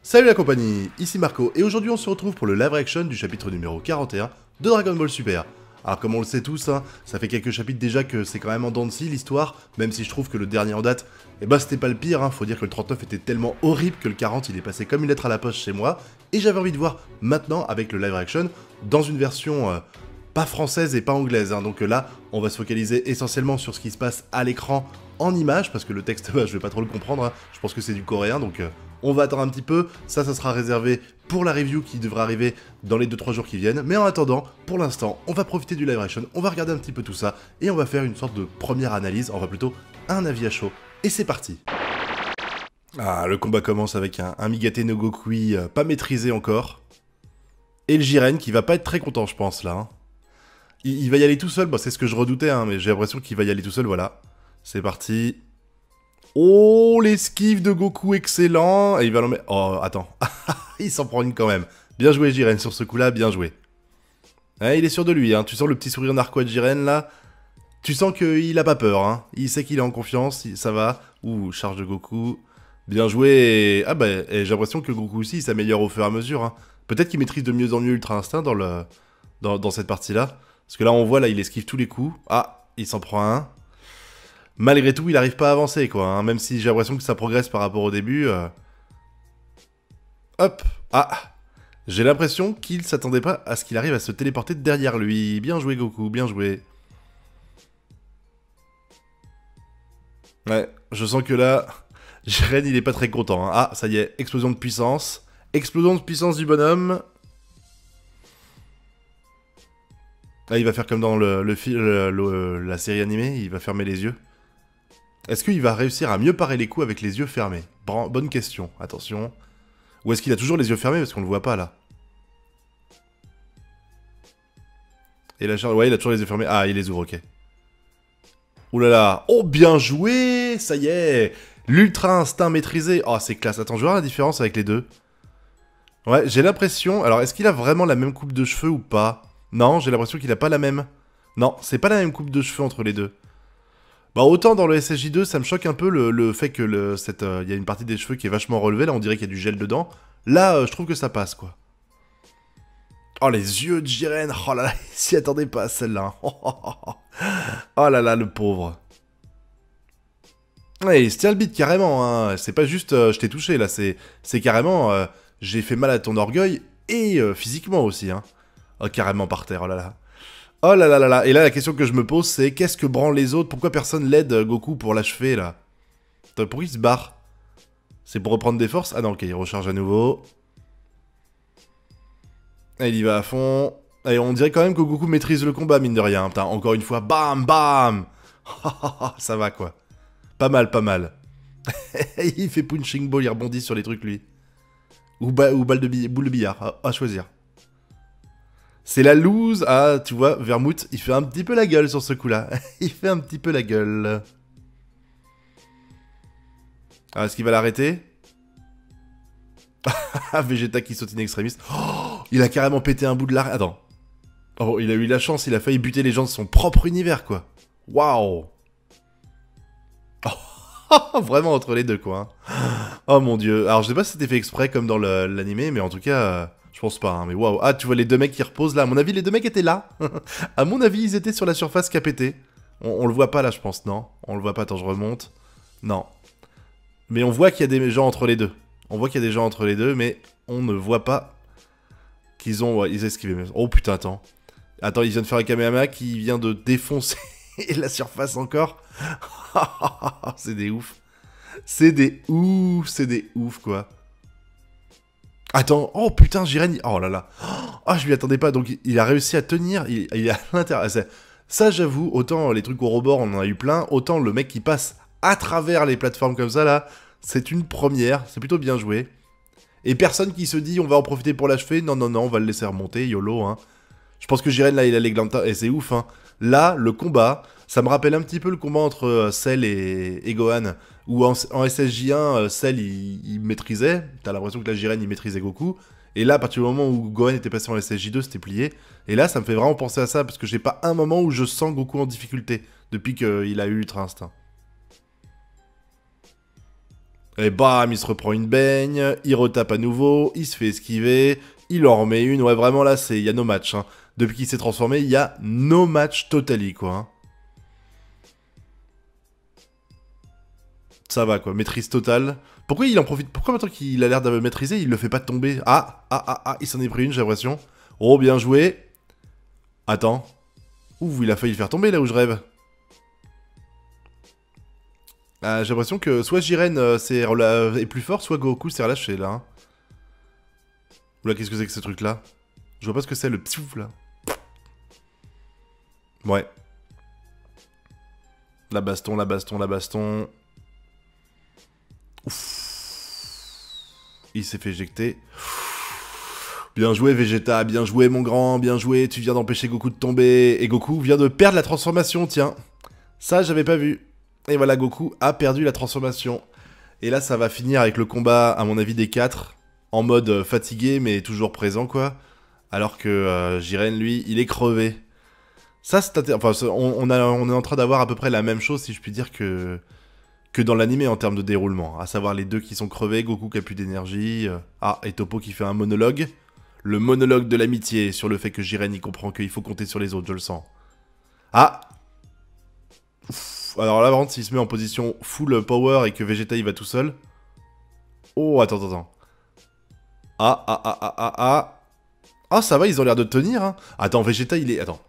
Salut la compagnie, ici Marco, et aujourd'hui on se retrouve pour le live action du chapitre numéro 41 de Dragon Ball Super. Alors comme on le sait tous, hein, ça fait quelques chapitres déjà que c'est quand même en dents de scie l'histoire, même si je trouve que le dernier en date, eh ben c'était pas le pire, hein. Faut dire que le 39 était tellement horrible que le 40 il est passé comme une lettre à la poste chez moi, et j'avais envie de voir maintenant avec le live action, dans une version pas française et pas anglaise, hein. Donc là on va se focaliser essentiellement sur ce qui se passe à l'écran en images, parce que le texte, bah, je vais pas trop le comprendre, hein. Je pense que c'est du coréen, donc on va attendre un petit peu, ça sera réservé pour la review qui devrait arriver dans les 2-3 jours qui viennent, mais en attendant, pour l'instant, on va profiter du live action, on va regarder un petit peu tout ça, et on va faire une sorte de première analyse, enfin plutôt un avis à chaud, et c'est parti. Ah, le combat commence avec un Migate no Gokui pas maîtrisé encore, et le Jiren qui va pas être très content je pense là. Hein. Il va y aller tout seul, bah, c'est ce que je redoutais, hein, mais j'ai l'impression qu'il va y aller tout seul, voilà. C'est parti. Oh, l'esquive de Goku, excellent. Et il va l'en mettre... Oh, attends. Il s'en prend une quand même. Bien joué, Jiren, sur ce coup-là, bien joué. Ouais, il est sûr de lui, hein. Tu sens le petit sourire narquois de Jiren, là. Tu sens qu'il a pas peur, hein. Il sait qu'il est en confiance, ça va. Ouh, charge de Goku. Bien joué. Ah bah, j'ai l'impression que Goku aussi, il s'améliore au fur et à mesure, hein. Peut-être qu'il maîtrise de mieux en mieux Ultra Instinct dans cette partie-là. Parce que là, on voit, là, il esquive tous les coups. Ah, il s'en prend un. Malgré tout, il n'arrive pas à avancer, quoi. Hein, même si j'ai l'impression que ça progresse par rapport au début. Hop. Ah. J'ai l'impression qu'il s'attendait pas à ce qu'il arrive à se téléporter derrière lui. Bien joué, Goku, bien joué. Ouais, je sens que là, Jiren, il est pas très content. Hein. Ah, ça y est, explosion de puissance. Explosion de puissance du bonhomme. Ah, il va faire comme dans la série animée, il va fermer les yeux. Est-ce qu'il va réussir à mieux parer les coups avec les yeux fermés? Bonne question, attention. Ou est-ce qu'il a toujours les yeux fermés parce qu'on le voit pas là? Et la charge, ouais, il a toujours les yeux fermés. Ah, il les ouvre, ok. Ouh là là, oh bien joué, ça y est. L'ultra instinct maîtrisé. Oh, c'est classe. Attends, je vais voir la différence avec les deux. Ouais, j'ai l'impression... Alors, est-ce qu'il a vraiment la même coupe de cheveux ou pas? Non, j'ai l'impression qu'il a pas la même. Non, c'est pas la même coupe de cheveux entre les deux. Bah autant dans le SSJ2, ça me choque un peu le fait que y a une partie des cheveux qui est vachement relevée, là on dirait qu'il y a du gel dedans. Là, je trouve que ça passe, quoi. Oh, les yeux de Jiren, oh là là, il s'y attendait pas, celle-là. Oh là là, le pauvre. Ouais, il se tient le bide, carrément, hein. C'est pas juste, je t'ai touché, là, c'est carrément, j'ai fait mal à ton orgueil, et physiquement aussi, hein. Oh, carrément par terre, oh là là. Oh là là là là, et là la question que je me pose c'est qu'est-ce que branlent les autres? Pourquoi personne l'aide Goku pour l'achever là? Attends, pourquoi il se barre? C'est pour reprendre des forces? Ah non, ok, il recharge à nouveau. Et il y va à fond. Et on dirait quand même que Goku maîtrise le combat, mine de rien. Putain, encore une fois, bam, bam. Ça va quoi. Pas mal, pas mal. Il fait punching ball, il rebondit sur les trucs lui. Ou boule de billard, à choisir. C'est la loose. Ah, tu vois, Vermouth, il fait un petit peu la gueule sur ce coup-là. Il fait un petit peu la gueule. Ah, est-ce qu'il va l'arrêter? Vegeta qui saute in extremis. Oh, il a carrément pété un bout de l'arrêt. Attends. Oh, il a eu la chance, il a failli buter les gens de son propre univers, quoi. Waouh. Oh, vraiment entre les deux, quoi. Hein. Oh mon dieu. Alors, je sais pas si c'était fait exprès comme dans l'animé, mais en tout cas... Je pense pas, hein, mais waouh. Ah, tu vois les deux mecs qui reposent là. À mon avis, les deux mecs étaient là. À mon avis, ils étaient sur la surface qui a pété. On le voit pas là, je pense, non? On le voit pas, attends, je remonte. Non. Mais on voit qu'il y a des gens entre les deux. On voit qu'il y a des gens entre les deux, mais on ne voit pas qu'ils ont... Ouais, ils esquivé. Oh putain, attends. Attends, ils viennent de faire un Kamehameha qui vient de défoncer la surface encore. C'est des ouf. C'est des ouf, quoi. Attends, oh putain, Jiren, oh là là. Oh, je m'y attendais pas, donc il a réussi à tenir, il est à l'intérieur. Ça, j'avoue, autant les trucs au rebord, on en a eu plein, autant le mec qui passe à travers les plateformes comme ça, là, c'est une première, c'est plutôt bien joué. Et personne qui se dit, on va en profiter pour l'achever, non, non, non, on va le laisser remonter, YOLO, hein. Je pense que Jiren, là, il a les glantas, et c'est ouf, hein. Là, le combat, ça me rappelle un petit peu le combat entre Cell et Gohan, où en SSJ1, Cell, il maîtrisait, t'as l'impression que la Jiren, il maîtrisait Goku, et là, à partir du moment où Gohan était passé en SSJ2, c'était plié, et là, ça me fait vraiment penser à ça, parce que j'ai pas un moment où je sens Goku en difficulté, depuis qu'il a eu Ultra Instinct. Et bam, il se reprend une baigne, il retape à nouveau, il se fait esquiver, il en remet une. Ouais, vraiment là, il y a no match. Hein. Depuis qu'il s'est transformé, il y a no match totally, quoi. Hein. Ça va, quoi. Maîtrise totale. Pourquoi il en profite? Pourquoi maintenant qu'il a l'air de maîtriser, il le fait pas tomber? Il s'en est pris une, j'ai l'impression. Oh, bien joué. Attends. Ouh, il a failli le faire tomber, là où je rêve. J'ai l'impression que soit Jiren est plus fort, soit Goku s'est relâché, là. Hein. Oula, qu'est-ce que c'est que ce truc-là? Je vois pas ce que c'est, le psouf, là. Ouais. La baston, la baston, la baston. Ouf. Il s'est fait éjecter. Bien joué Vegeta, bien joué mon grand, bien joué, tu viens d'empêcher Goku de tomber. Et Goku vient de perdre la transformation, tiens. Ça, j'avais pas vu. Et voilà, Goku a perdu la transformation. Et là, ça va finir avec le combat, à mon avis, des 4. En mode fatigué, mais toujours présent, quoi. Alors que Jiren, lui, il est crevé. Ça, c'est intéressant. Enfin, on est en train d'avoir à peu près la même chose, si je puis dire, que dans l'animé en termes de déroulement. À savoir les deux qui sont crevés, Goku qui a plus d'énergie. Et Toppo qui fait un monologue. Le monologue de l'amitié sur le fait que Jiren y comprend qu'il faut compter sur les autres, je le sens. Ouf. Alors là, par contre, s'il se met en position full power et que Vegeta il va tout seul. Oh, attends. Ah, ça va, ils ont l'air de tenir, hein. Attends, Vegeta, il est... Attends.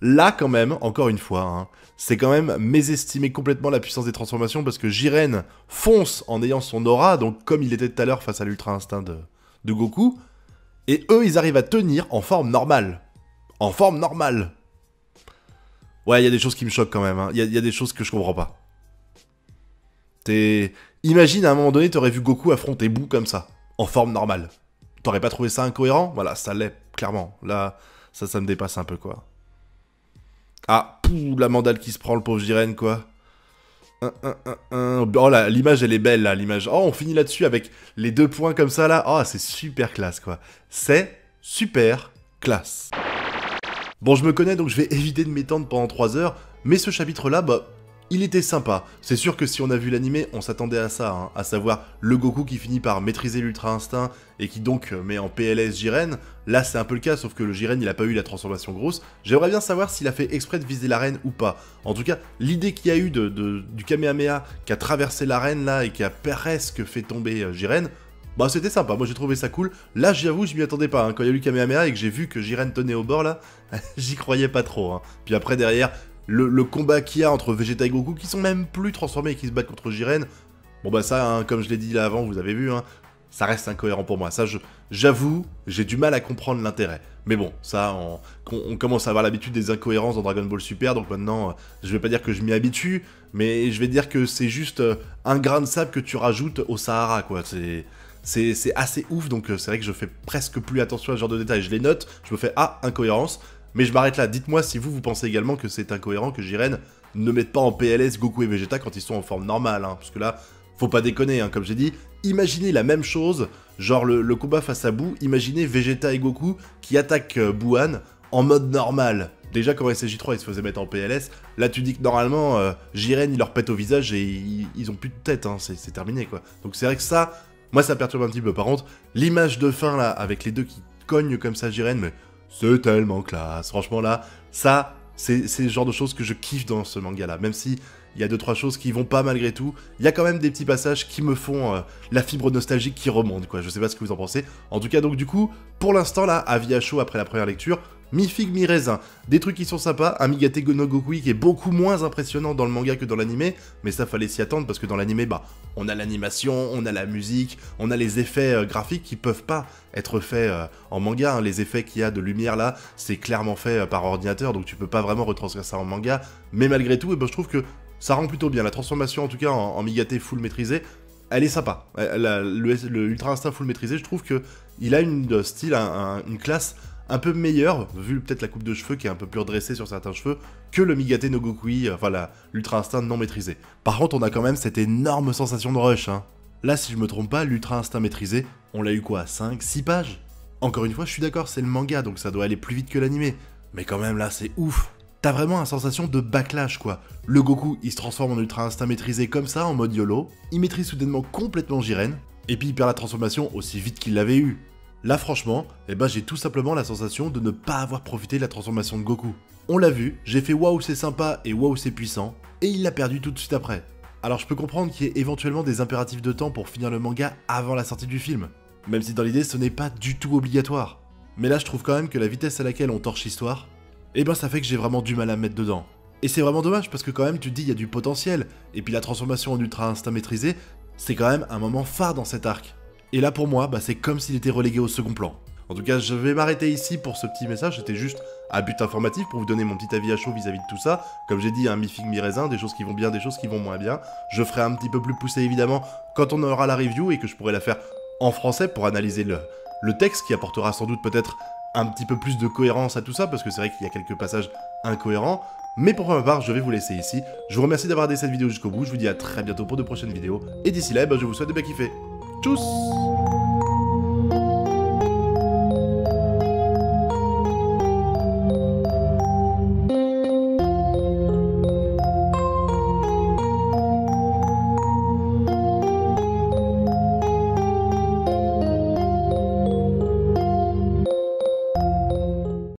Là, quand même, encore une fois, hein, c'est quand même mésestimer complètement la puissance des transformations parce que Jiren fonce en ayant son aura, donc comme il était tout à l'heure face à l'Ultra Instinct de Goku, et eux, ils arrivent à tenir en forme normale. En forme normale. Ouais, il y a des choses qui me choquent quand même, hein. Il y a des choses que je comprends pas. Imagine, à un moment donné, t'aurais vu Goku affronter Boo comme ça, en forme normale. T'aurais pas trouvé ça incohérent? Voilà, ça l'est, clairement. Là, ça me dépasse un peu, quoi. La mandale qui se prend, le pauvre Jiren, quoi. Oh là, l'image, elle est belle, là, l'image. Oh, on finit là-dessus avec les 2 points comme ça, là. Oh, c'est super classe, quoi. C'est super classe. Bon, je me connais, donc je vais éviter de m'étendre pendant 3 heures. Mais ce chapitre-là, il était sympa. C'est sûr que si on a vu l'animé, on s'attendait à ça, hein, à savoir le Goku qui finit par maîtriser l'Ultra Instinct et qui donc met en PLS Jiren. Là, c'est un peu le cas, sauf que le Jiren, il a pas eu la transformation grosse. J'aimerais bien savoir s'il a fait exprès de viser l'arène ou pas. En tout cas, l'idée qu'il y a eu du Kamehameha qui a traversé l'arène là et qui a presque fait tomber Jiren, c'était sympa, moi j'ai trouvé ça cool. Là, j'avoue, je m'y attendais pas, hein. Quand il y a eu Kamehameha et que j'ai vu que Jiren tenait au bord là, j'y croyais pas trop. Hein. Puis après, derrière... Le combat qu'il y a entre Vegeta et Goku, qui sont même plus transformés et qui se battent contre Jiren, ça, hein, comme je l'ai dit là avant, vous avez vu, hein, ça reste incohérent pour moi. Ça, j'avoue, j'ai du mal à comprendre l'intérêt. Mais bon, ça, on commence à avoir l'habitude des incohérences dans Dragon Ball Super, donc maintenant, je vais pas dire que je m'y habitue, mais je vais dire que c'est juste un grain de sable que tu rajoutes au Sahara, quoi. C'est assez ouf, donc c'est vrai que je fais presque plus attention à ce genre de détails. Je les note, je me fais, incohérence. Mais je m'arrête là, dites-moi si vous pensez également que c'est incohérent que Jiren ne mette pas en PLS Goku et Vegeta quand ils sont en forme normale, hein, parce que là, faut pas déconner, hein, comme j'ai dit, imaginez la même chose, genre le combat face à Boo, imaginez Vegeta et Goku qui attaquent Buuan en mode normal. Déjà quand SSJ3 ils se faisaient mettre en PLS, là tu dis que normalement Jiren il leur pète au visage et ils ont plus de tête, hein, c'est terminé quoi. Donc c'est vrai que ça, moi ça perturbe un petit peu. Par contre, l'image de fin là, avec les deux qui cognent comme ça Jiren, mais... c'est tellement classe, franchement là, ça, c'est le genre de choses que je kiffe dans ce manga-là, même si il y a 2-3 choses qui vont pas malgré tout, il y a quand même des petits passages qui me font la fibre nostalgique qui remonte, quoi, je sais pas ce que vous en pensez. En tout cas, donc du coup, pour l'instant là, avis à chaud après la première lecture, mi-figue, mi-raisin, des trucs qui sont sympas, un Migate no Gokui qui est beaucoup moins impressionnant dans le manga que dans l'animé, mais ça fallait s'y attendre parce que dans l'animé, on a l'animation, on a la musique, on a les effets graphiques qui peuvent pas être faits en manga, hein. Les effets qu'il y a de lumière là, c'est clairement fait par ordinateur, donc tu peux pas vraiment retranscrire ça en manga, mais malgré tout, je trouve que ça rend plutôt bien, la transformation en tout cas en Migate full maîtrisé, elle est sympa, le Ultra Instinct full maîtrisé, je trouve que il a une style, une classe un peu meilleur, vu peut-être la coupe de cheveux qui est un peu plus redressée sur certains cheveux, que le Migate no Gokui, l'Ultra Instinct non maîtrisé. Par contre, on a quand même cette énorme sensation de rush, hein. Là, si je me trompe pas, l'Ultra Instinct maîtrisé, on l'a eu quoi, 5, 6 pages? Encore une fois, je suis d'accord, c'est le manga, donc ça doit aller plus vite que l'animé. Mais quand même, là, c'est ouf. T'as vraiment une sensation de backlash quoi. Le Goku il se transforme en Ultra Instinct maîtrisé comme ça en mode YOLO, il maîtrise soudainement complètement Jiren, et puis il perd la transformation aussi vite qu'il l'avait eu. Là franchement, j'ai tout simplement la sensation de ne pas avoir profité de la transformation de Goku. On l'a vu, j'ai fait waouh c'est sympa et waouh c'est puissant, et il l'a perdu tout de suite après. Alors je peux comprendre qu'il y ait éventuellement des impératifs de temps pour finir le manga avant la sortie du film, même si dans l'idée ce n'est pas du tout obligatoire. Mais là je trouve quand même que la vitesse à laquelle on torche l'histoire, ça fait que j'ai vraiment du mal à me mettre dedans. Et c'est vraiment dommage parce que quand même tu te dis il y a du potentiel, et puis la transformation en Ultra Instinct maîtrisé, c'est quand même un moment phare dans cet arc. Et là pour moi, c'est comme s'il était relégué au second plan. En tout cas, je vais m'arrêter ici pour ce petit message, c'était juste à but informatif pour vous donner mon petit avis à chaud vis-à-vis de tout ça. Comme j'ai dit, un mi-figue mi-raisin, des choses qui vont bien, des choses qui vont moins bien. Je ferai un petit peu plus poussé évidemment quand on aura la review et que je pourrai la faire en français pour analyser le texte qui apportera sans doute peut-être un petit peu plus de cohérence à tout ça, parce que c'est vrai qu'il y a quelques passages incohérents. Mais pour ma part, je vais vous laisser ici. Je vous remercie d'avoir regardé cette vidéo jusqu'au bout, je vous dis à très bientôt pour de prochaines vidéos. Et d'ici là, je vous souhaite de bien kiffer. Tchuss!